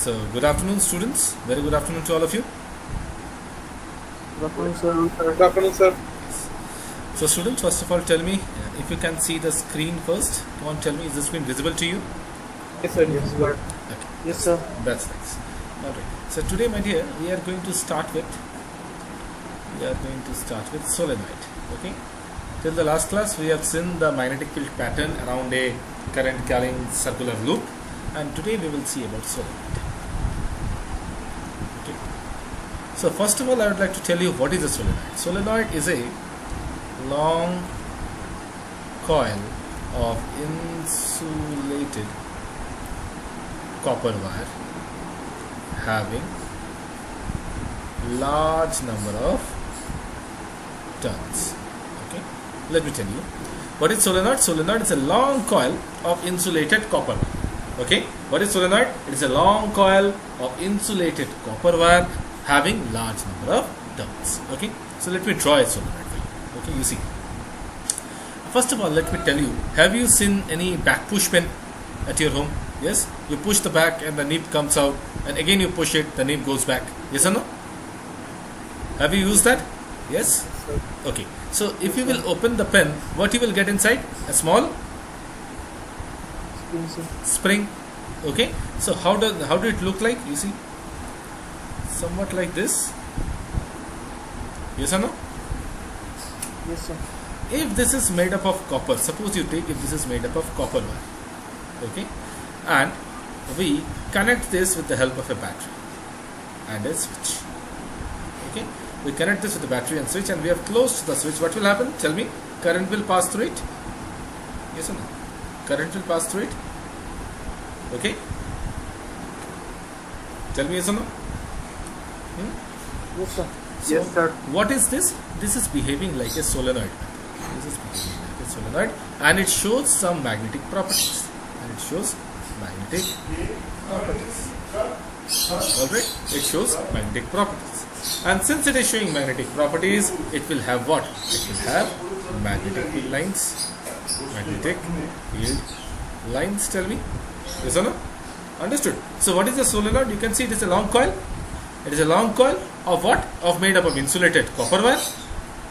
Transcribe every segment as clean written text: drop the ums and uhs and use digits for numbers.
So, good afternoon, students. Very good afternoon to all of you. Good afternoon, sir. Good afternoon, sir. So, students, first of all, tell me if you can see the screen first. Come on, tell me, is the screen visible to you? Yes, sir. Yes, sir. Okay, Yes, sir. that's nice. All right. So, today, my dear, we are going to start with solenoid. Okay. Till the last class, we have seen the magnetic field pattern around a current carrying circular loop, and today we will see about solenoid. Okay. So, first of all, I would like to tell you what is a solenoid. Solenoid is a long coil of insulated copper wire having large number of turns. Okay, let me tell you what is solenoid. Solenoid is a long coil of insulated copper wire. Okay, what is solenoid? It is a long coil of insulated copper wire having large number of turns. Okay, so let me draw a solenoid for you. Okay, you see. First of all, let me tell you, have you seen any back push pin at your home? Yes, you push the back and the nib comes out, and again you push it, the nib goes back. Yes or no? Have you used that? Yes? Okay, so if you will open the pen, what you will get inside? A small Yes, sir. spring. Okay, so how do it look like? You see, somewhat like this. Yes or no? Yes, sir. If this is made up of copper, suppose you take if this is made up of copper wire, okay, and we connect this with the help of a battery and a switch. Okay, we connect this with the battery and switch, and we have closed the switch. What will happen? Tell me. Current will pass through it. Yes or no? Current will pass through it. Okay. Tell me yes or no. Yes, sir. So Yes, sir. what is this? This is behaving like a solenoid. This is behaving like a solenoid, and it shows some magnetic properties. Alright, it shows magnetic properties. And since it is showing magnetic properties, it will have what? It will have magnetic field lines. Magnetic field lines, tell me. Yes or no? Understood. So what is a solenoid? You can see it is a long coil. It is a long coil of what? Of made up of insulated copper wire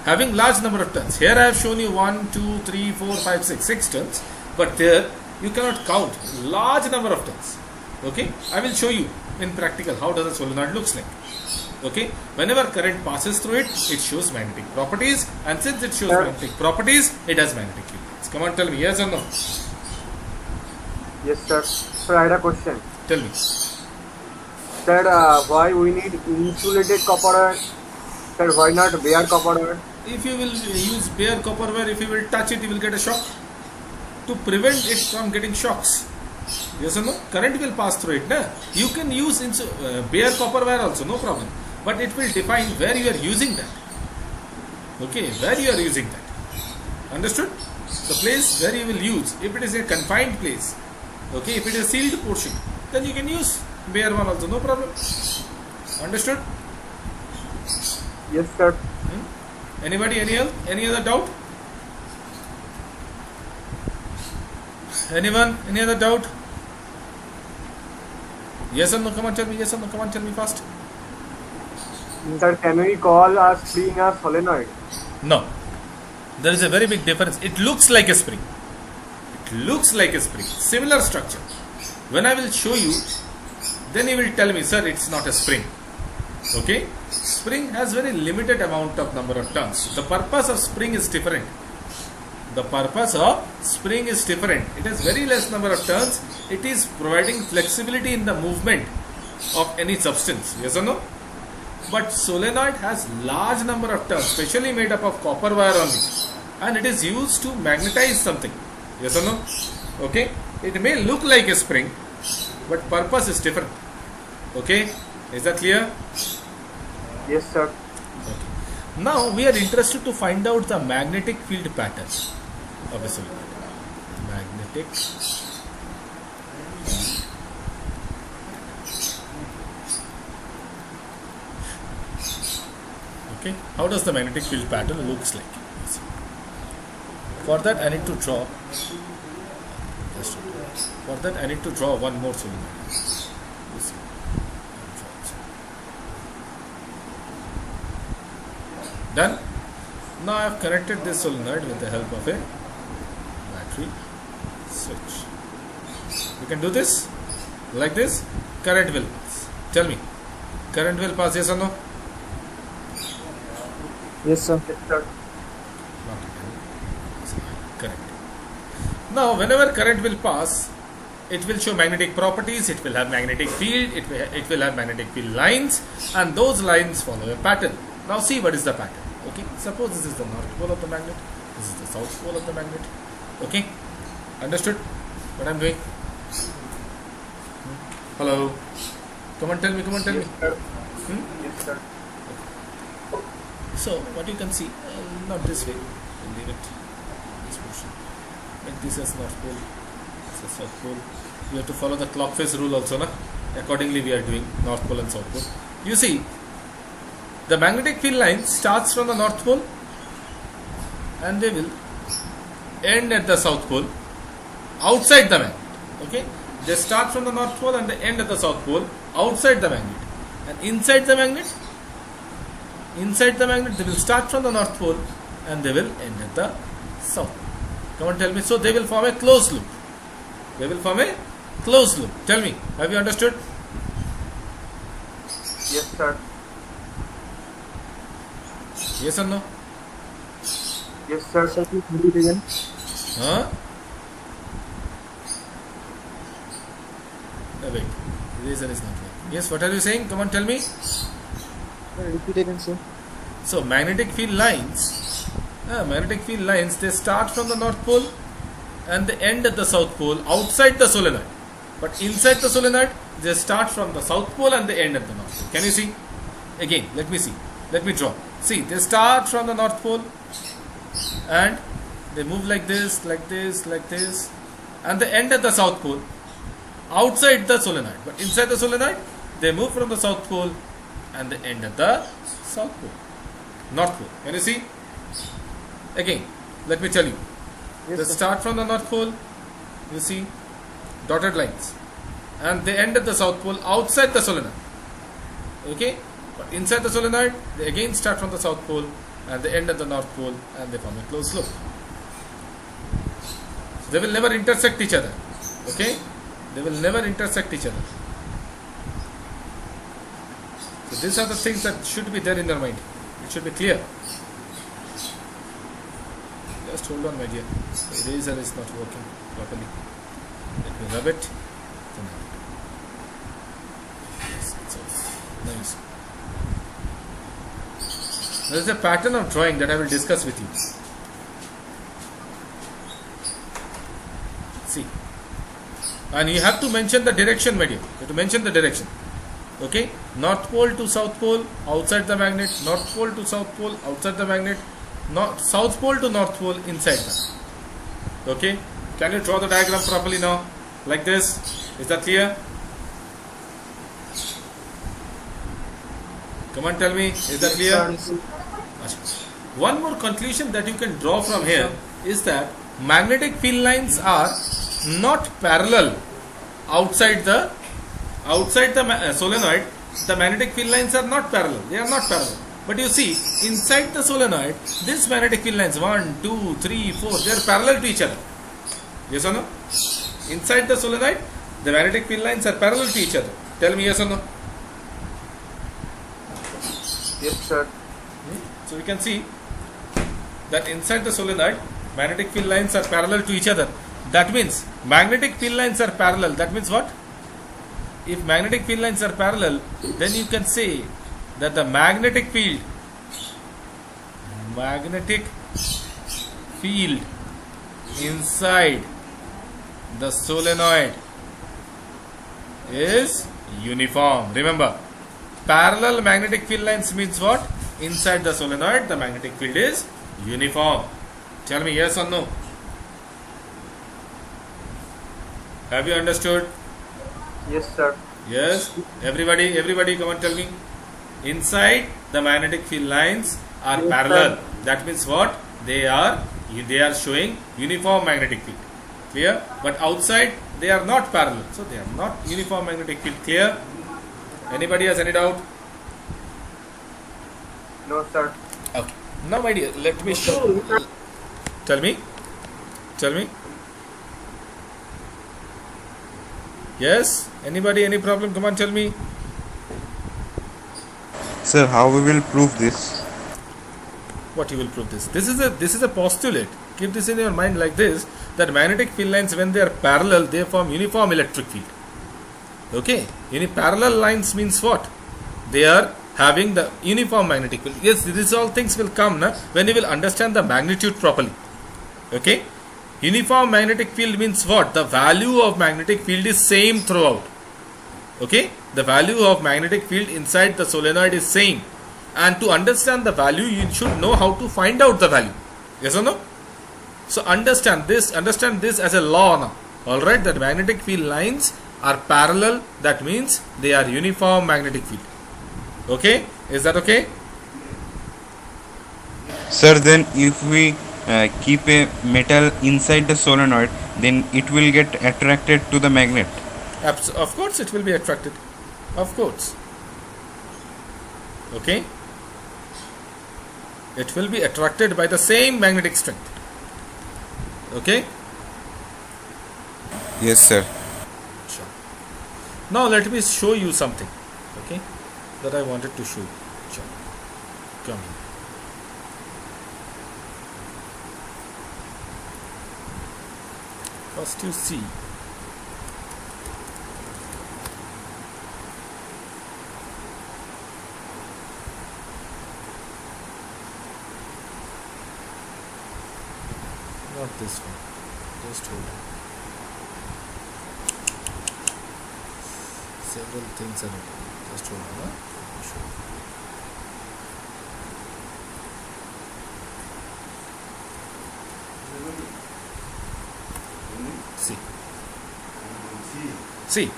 having large number of turns. Here I have shown you 1, 2, 3, 4, 5, 6 turns, but there you cannot count large number of turns. Okay, I will show you in practical how does a solenoid looks like. Okay, whenever current passes through it, it shows magnetic properties, and since it shows magnetic properties, it has magnetic field lines. Come on, tell me yes or no. Yes, sir. Sir, I had a question. Tell me. Sir, why we need insulated copper wire? Sir, why not bare copper wire? If you will use bare copper wire, if you will touch it, you will get a shock. To prevent it from getting shocks, yes or no? Current will pass through it. Na? You can use bare copper wire also, no problem. But it will define where you are using that. Okay, where you are using that. Understood? The place where you will use. If it is a confined place, okay, if it is a sealed portion, then you can use bare one also, no problem. Understood? Yes, sir. Anybody, any other doubt? Anyone? Any other doubt? Yes or no? Come on, tell me. Yes or no? Come on, tell me fast. Sir, can we call a spring a solenoid? No. There is a very big difference. It looks like a spring. Similar structure. When I will show you, then you will tell me, sir, it's not a spring. Okay? Spring has very limited amount of number of turns. The purpose of spring is different. It has very less number of turns. It is providing flexibility in the movement of any substance. Yes or no? But solenoid has large number of turns, specially made up of copper wire only, and it is used to magnetize something. Yes or no? Okay? It may look like a spring, but purpose is different. Okay? Is that clear? Yes, sir. Okay. Now we are interested to find out the magnetic field pattern of a solenoid. Magnetic okay. How does the magnetic field pattern looks like? For that I need to draw For that I need to draw one more solenoid. You see. Done? Now I have connected this solenoid with the help of a battery switch. You can do this like this. Current will pass. Tell me, current will pass, yes or no? Yes, sir. Yes, sir. Not again. Correct. Now, whenever current will pass, it will show magnetic properties, it will have magnetic field, it will have magnetic field lines, and those lines follow a pattern. Now, see what is the pattern. Okay, suppose this is the north pole of the magnet, this is the south pole of the magnet. Okay, understood what I am doing? Hello, come on, tell me, come on, tell me. Yes, sir. Hmm? Yes, sir. So, what you can see, not this way, we'll leave it this motion. Make this as north pole, this as south pole. We have to follow the clock face rule also, na? Accordingly, we are doing north pole and south pole. You see, the magnetic field line starts from the north pole and they will end at the south pole outside the magnet. Okay, they start from the north pole and they end at the south pole outside the magnet, and inside the magnet they will start from the north pole and they will end at the south pole. Come on, tell me. So they will form a closed loop. They will form a closed loop. Tell me, have you understood? Yes, sir. Yes or no? Yes, sir. Sir, please repeat again. Huh? Wait, eraser is not there. Yes, what are you saying? Come on, tell me. Sir, repeat again, sir. So magnetic field lines, they start from the north pole and they end at the south pole outside the solenoid. But inside the solenoid, they start from the south pole and they end at the north pole. Can you see? Again, let me see. Let me draw. See, they start from the north pole and they move like this, like this, like this, and they end at the south pole outside the solenoid. But inside the solenoid, they move from the south pole and they end at the south pole. North pole. Can you see? Again, let me tell you. Yes, They sir. start from the north pole, you see, dotted lines, and they end at the south pole outside the solenoid. Okay? But inside the solenoid, they again start from the south pole and they end at the north pole and they form a closed loop. They will never intersect each other. Okay? They will never intersect each other. So these are the things that should be there in your mind. It should be clear. Just hold on, my dear. The eraser is not working properly. Let me rub it. Yes, it's all nice. There is a pattern of drawing that I will discuss with you. See. And you have to mention the direction, my dear. You have to mention the direction. Okay? North pole to south pole, outside the magnet. North pole to south pole, outside the magnet. South pole to north pole, inside the. Okay? Can you draw the diagram properly now? Like this? Is that clear? Come on, tell me. Is that clear? Yes, sir. One more conclusion that you can draw from here is that magnetic field lines are not parallel outside the solenoid. The magnetic field lines are not parallel. They are not parallel. But you see, inside the solenoid, these magnetic field lines 1, 2, 3, 4, they are parallel to each other. Yes or no? Inside the solenoid, the magnetic field lines are parallel to each other. Tell me yes or no? Yes, sir. So we can see that inside the solenoid, magnetic field lines are parallel to each other. That means magnetic field lines are parallel. That means what? If magnetic field lines are parallel, then you can say that the magnetic field inside the solenoid is uniform. Remember, parallel magnetic field lines means what? Inside the solenoid, the magnetic field is uniform. Tell me yes or no. Have you understood? Yes, sir. Yes. Everybody, come on, tell me. Inside the magnetic field lines are Yes, parallel. sir. That means what? They are showing uniform magnetic field. Clear? But outside they are not parallel, so they are not uniform magnetic field. Clear? Anybody has any doubt? No, sir. Okay. Now, my dear, let me show. Tell me. Tell me. Yes? Anybody, any problem? Come on, tell me. Sir, how we will prove this? What you will prove this? This is a postulate. Keep this in your mind like this, that magnetic field lines, when they are parallel, they form uniform electric field. Okay? Parallel lines means what? They are having the uniform magnetic field. Yes, these all things will come when you will understand the magnitude properly. Okay? Uniform magnetic field means what? The value of magnetic field is same throughout. Okay? The value of magnetic field inside the solenoid is same. And to understand the value, you should know how to find out the value. Yes or no? So understand this as a law now. Alright, that magnetic field lines are parallel. That means they are uniform magnetic field. Okay? Is that okay? Sir, then if we keep a metal inside the solenoid, then it will get attracted to the magnet. Of course it will be attracted. Of course. Okay? It will be attracted by the same magnetic strength. Okay? Yes, sir. Sure. Now let me show you something. Okay? That I wanted to show you. Sure. Come here. First you see. Not this one. Just hold on. Several things are open. Just hold on. Let me show you. See. See.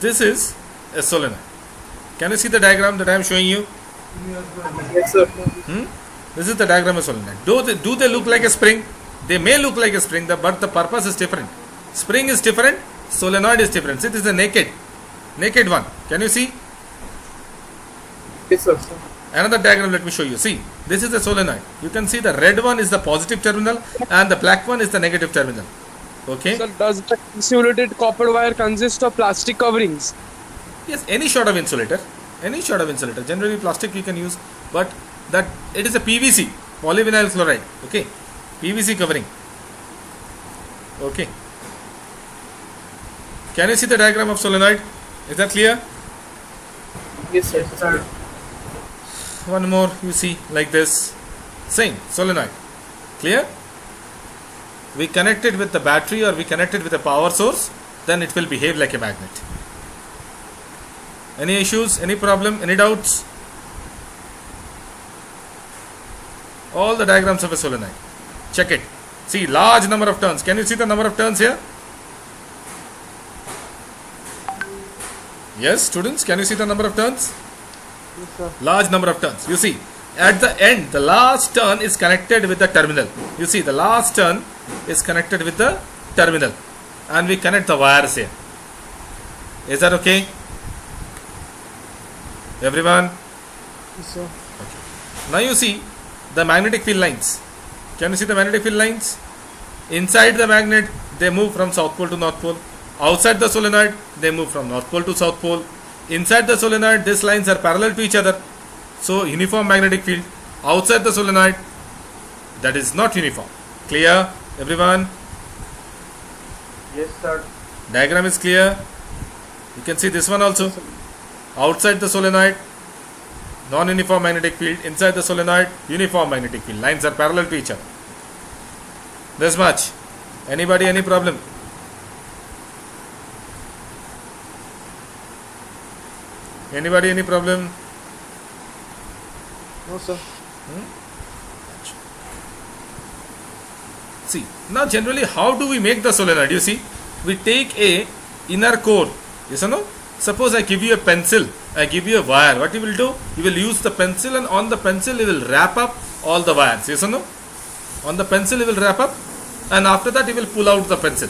This is a solenoid. Can you see the diagram that I am showing you? Yes, sir. This is the diagram of solenoid. Do they look like a spring? They may look like a spring, but the purpose is different. Spring is different, solenoid is different. See, this is a naked one. Can you see? Yes, sir. Another diagram, let me show you. See, this is the solenoid. You can see the red one is the positive terminal and the black one is the negative terminal. Okay? Sir, does the insulated copper wire consist of plastic coverings? Yes, any sort of insulator. Any sort of insulator. Generally plastic you can use, but that it is a PVC, polyvinyl chloride. Okay? PVC covering. Okay? Can you see the diagram of solenoid? Is that clear? Yes, sir. One more, you see, like this. Same, solenoid. Clear? We connect it with the battery or we connect it with a power source, then it will behave like a magnet. Any issues? Any problem? Any doubts? All the diagrams of a solenoid. Check it. See, large number of turns. Can you see the number of turns here? Yes, students, can you see the number of turns? Yes, sir. Large number of turns. You see, at the end, the last turn is connected with the terminal. You see, the last turn is connected with the terminal. And we connect the wires here. Is that okay? Everyone? Yes, sir. Now you see the magnetic field lines. Can you see the magnetic field lines? Inside the magnet, they move from south pole to north pole. Outside the solenoid, they move from north pole to south pole. Inside the solenoid, these lines are parallel to each other. So, uniform magnetic field. Outside the solenoid, that is not uniform. Clear, everyone? Yes, sir. Diagram is clear. You can see this one also. Outside the solenoid, non-uniform magnetic field. Inside the solenoid, uniform magnetic field. Lines are parallel to each other. This much. Anybody, any problem? Anybody, any problem? No, sir. See, now generally how do we make the solenoid? You see, we take a inner core. Yes or no? Suppose I give you a pencil, I give you a wire. What you will do? You will use the pencil, and on the pencil you will wrap up all the wires. Yes or no? On the pencil you will wrap up, and after that you will pull out the pencil.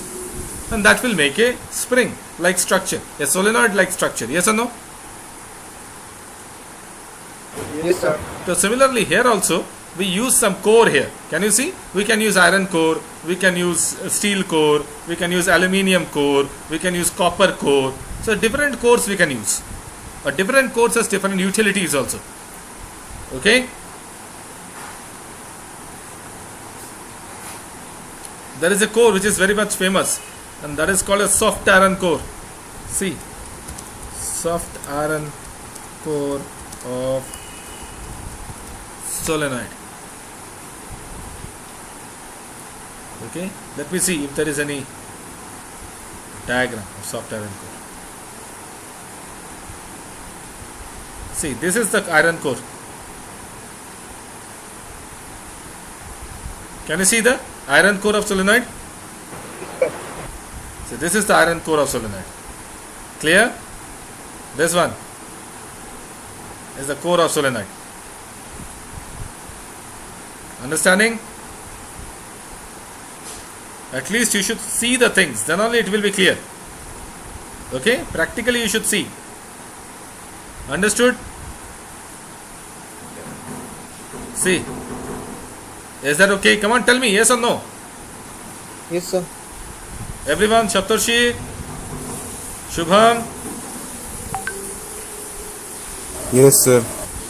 And that will make a spring like structure, a solenoid like structure. Yes or no? Yes, sir. So similarly here also we use some core here. Can you see? We can use iron core, we can use steel core, we can use aluminium core, we can use copper core. So different cores we can use. But different cores has different utilities also. Okay? There is a core which is very much famous, and that is called a soft iron core. See, soft iron core of solenoid. Okay, let me see if there is any diagram of soft iron core. See, this is the iron core. Can you see the iron core of solenoid? So this is the iron core of solenoid. Clear? This one is the core of solenoid. Understanding? At least you should see the things, then only it will be clear. Okay? Practically you should see. Understood? See. Is that okay? Come on, tell me, yes or no? Yes, sir. Everyone, Shaptarshi, Shubham, Yes, sir.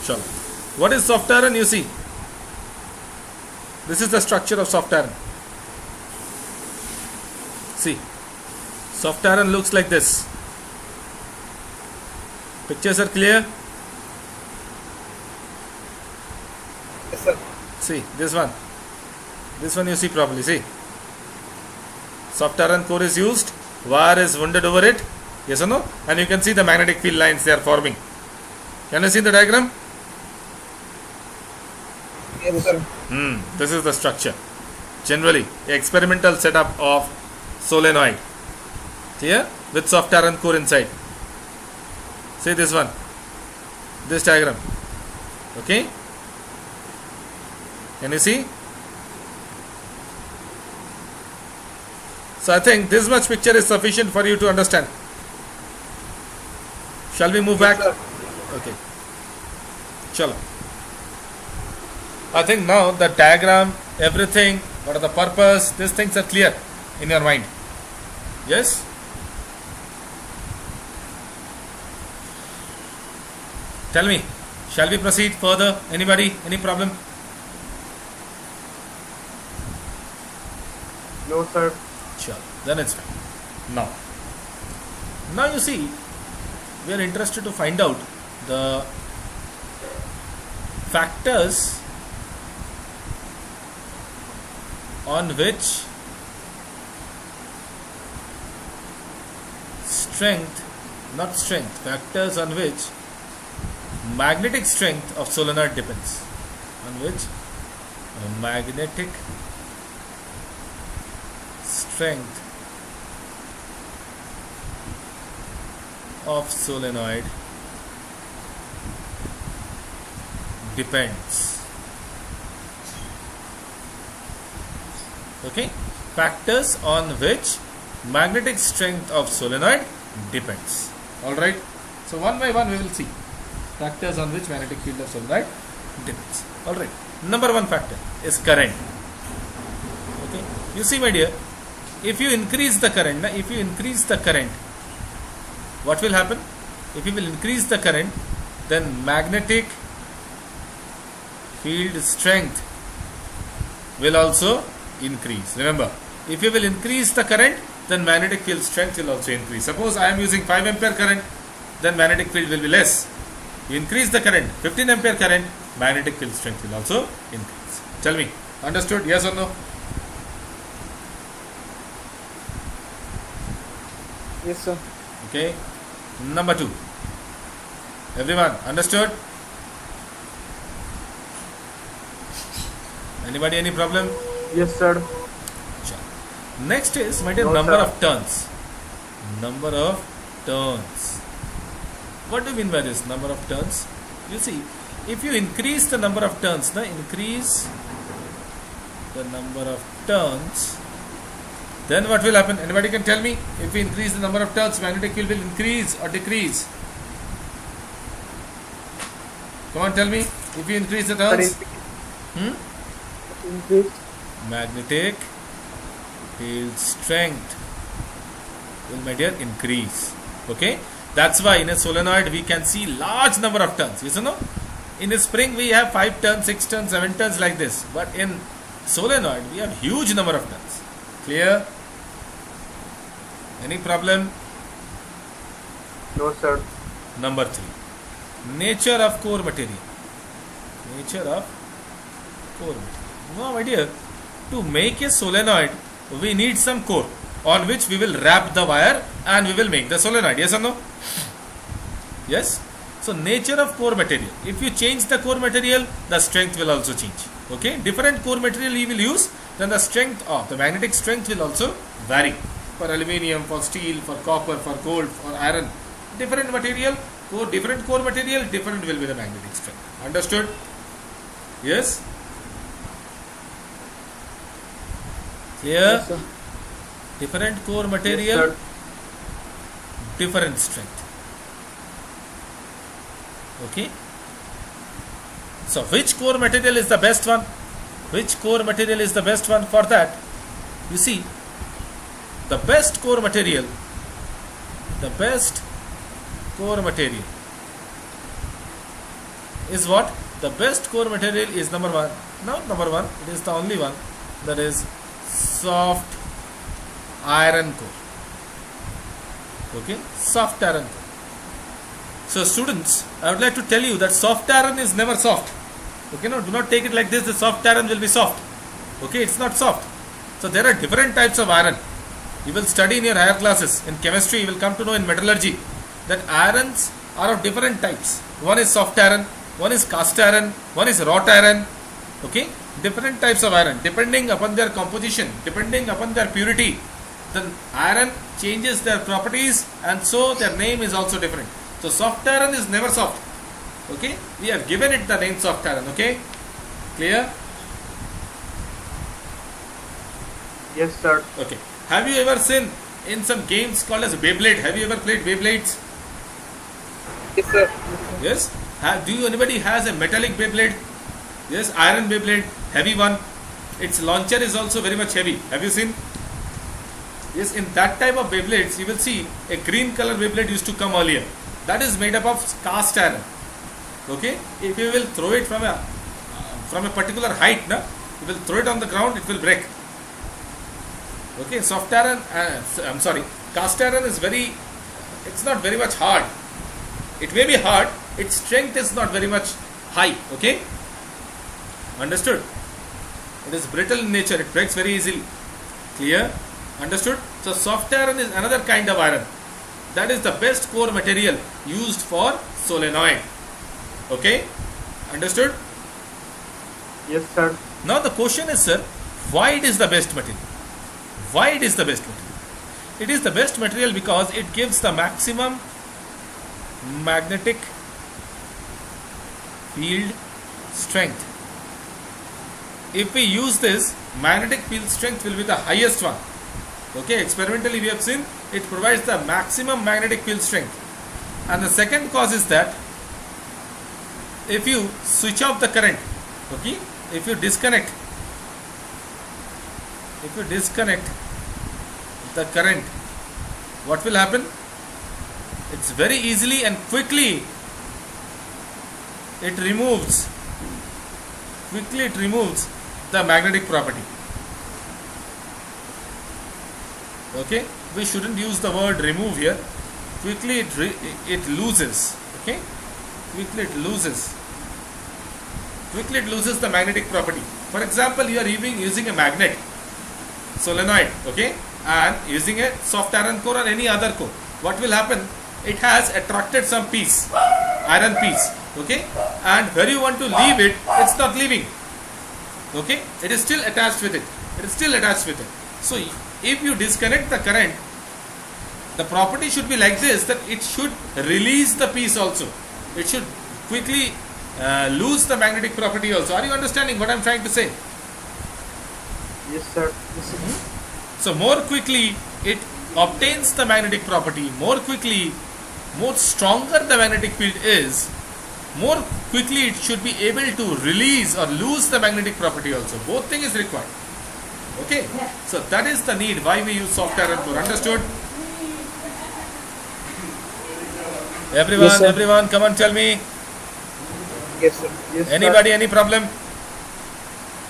Shalom. What is soft iron? You see, this is the structure of soft iron. See, soft iron looks like this. Pictures are clear? Yes, sir. See, this one. This one you see properly. See, soft iron core is used, wire is wounded over it. Yes or no? And you can see the magnetic field lines they are forming. Can you see the diagram? Yes, sir. This is the structure. Generally, experimental setup of solenoid. Clear? With soft iron core inside. See this one. This diagram. Okay? Can you see? So I think this much picture is sufficient for you to understand. Shall we move back? Sir. Okay. Chalo. I think now the diagram, everything, what are the purpose, these things are clear in your mind. Yes? Tell me, shall we proceed further? Anybody? Any problem? No, sir. Sure. Then it's fine. Now you see, we are interested to find out the factors on which factors on which magnetic strength of solenoid depends. On which magnetic strength of solenoid depends. Okay, factors on which magnetic strength of solenoid depends. All right, so one by one we will see factors on which magnetic field of solenoid depends. All right, number one factor is current. Okay, you see, my dear, if you increase the current, what will happen? If you will increase the current, then magnetic field strength will also increase. Remember, if you will increase the current, then magnetic field strength will also increase. Suppose I am using 5 ampere current, then magnetic field will be less. You increase the current, 15 ampere current, magnetic field strength will also increase. Tell me, understood? Yes or no? Yes, sir. Okay. Number 2. Everyone understood? Anybody any problem? Yes, sir. Sure. Next is, my dear, No, number sir. of turns. Number of turns. What do you mean by this number of turns? You see, if you increase the number of turns, increase the number of turns, then what will happen? Anybody can tell me? If we increase the number of turns, magnetic field will increase or decrease? Come on, tell me. If you increase the Sir, turns, Increase. magnetic field strength will, my dear, increase. Okay, that's why in a solenoid we can see large number of turns. Yes or no? In a spring we have 5 turns, 6 turns, 7 turns like this, but in solenoid we have huge number of turns. Clear? Any problem? no, sir. Number 3, nature of core material. Nature of core material. Now, my dear, to make a solenoid, we need some core on which we will wrap the wire and we will make the solenoid. Yes or no? Yes. So, nature of core material. If you change the core material, the strength will also change. Okay. Different core material you will use, then the strength of the magnetic strength will also vary. For aluminium, for steel, for copper, for gold, for iron, different material, different core material, different will be the magnetic strength. Understood? Yes? Clear? Yes, sir. Different core material, Yes, sir. different strength. Okay? So, which core material is the best one? Which core material is the best one? For that, you see, the best core material is what? The best core material is number 1. Not number 1, it is the only one, that is soft iron core. Okay, soft iron core. So students, I would like to tell you that soft iron is never soft. Okay, no, do not take it like this, the soft iron will be soft. Okay, it's not soft. So there are different types of iron. You will study in your higher classes. In chemistry, you will come to know in metallurgy that irons are of different types. One is soft iron, one is cast iron, one is wrought iron. Okay, different types of iron. Depending upon their composition, depending upon their purity, the iron changes their properties and so their name is also different. So soft iron is never soft. Okay, we have given it the name soft iron. Okay, clear? Yes, sir. Okay. Have you ever seen in some games called as Beyblade? Have you ever played Beyblades? Yes, sir. Yes. Do anybody has a metallic Beyblade? Yes, iron Beyblade, heavy one. Its launcher is also very much heavy. Have you seen? Yes, in that type of Beyblades, you will see a green color Beyblade used to come earlier. That is made up of cast iron. Okay. If you will throw it from a particular height, you will throw it on the ground, it will break. Okay, soft iron, cast iron is it's not very much hard. It may be hard, its strength is not very much high. Okay, understood? It is brittle in nature, it breaks very easily. Clear? Understood? So soft iron is another kind of iron. That is the best core material used for solenoid. Okay, understood? Yes, sir. Now the question is, sir, why it is the best material? Why it is the best material? It is the best material because it gives the maximum magnetic field strength. If we use this, magnetic field strength will be the highest one. Okay, experimentally we have seen it provides the maximum magnetic field strength. And the second cause is that if you switch off the current, okay, if you disconnect the current, what will happen? It's very easily and quickly it removes the magnetic property. Okay, we shouldn't use the word remove here. Quickly it loses. Okay, quickly it loses the magnetic property. For example, you are using a magnet solenoid, okay, and using a soft iron core or any other core. What will happen? It has attracted some piece, iron piece, okay, and where you want to leave it, it's not leaving. Okay, it is still attached with it. So if you disconnect the current, the property should be like this, that it should release the piece also. It should quickly lose the magnetic property also. Are you understanding what I am trying to say? Yes, sir. So more quickly it obtains the magnetic property, more stronger the magnetic field is, more quickly it should be able to release or lose the magnetic property also. Both things is required. Okay, so that is the need why we use soft iron core. Understood? Everyone, Yes, sir. everyone, come on, tell me. Yes, sir. Yes, sir. Anybody, any problem?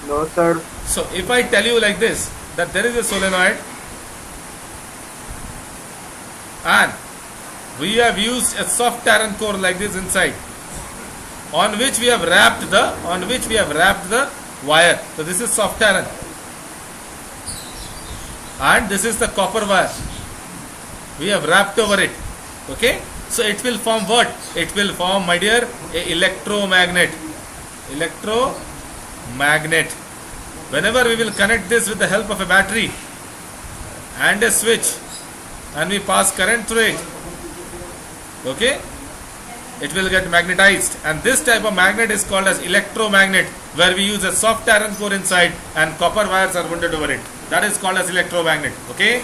No, sir. So if I tell you like this, that there is a solenoid and we have used a soft iron core like this inside, on which we have wrapped the wire. So this is soft iron and this is the copper wire. We have wrapped over it. Okay, so it will form what? It will form, my dear, a electromagnet. Whenever we will connect this with the help of a battery and a switch and we pass current through it, okay, it will get magnetized, and this type of magnet is called as electromagnet, where we use a soft iron core inside and copper wires are wounded over it. That is called as electromagnet. Okay,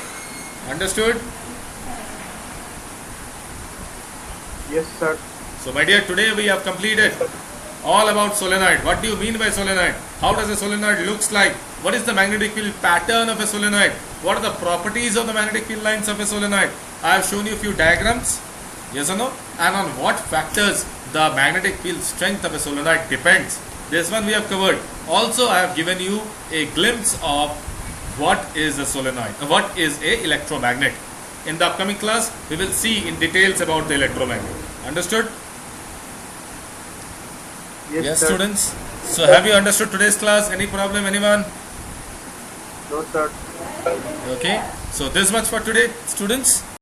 understood? Yes, sir. So my dear, today we have completed all about solenoid. What do you mean by solenoid? How does a solenoid looks like? What is the magnetic field pattern of a solenoid? What are the properties of the magnetic field lines of a solenoid? I have shown you a few diagrams, yes or no? And on what factors the magnetic field strength of a solenoid depends. This one we have covered. Also, I have given you a glimpse of what is a solenoid, what is a electromagnet. In the upcoming class, we will see in details about the electromagnet. Understood? Yes, Sir. students. So have you understood today's class? Any problem, anyone? No, sir. Okay. So this much for today, students.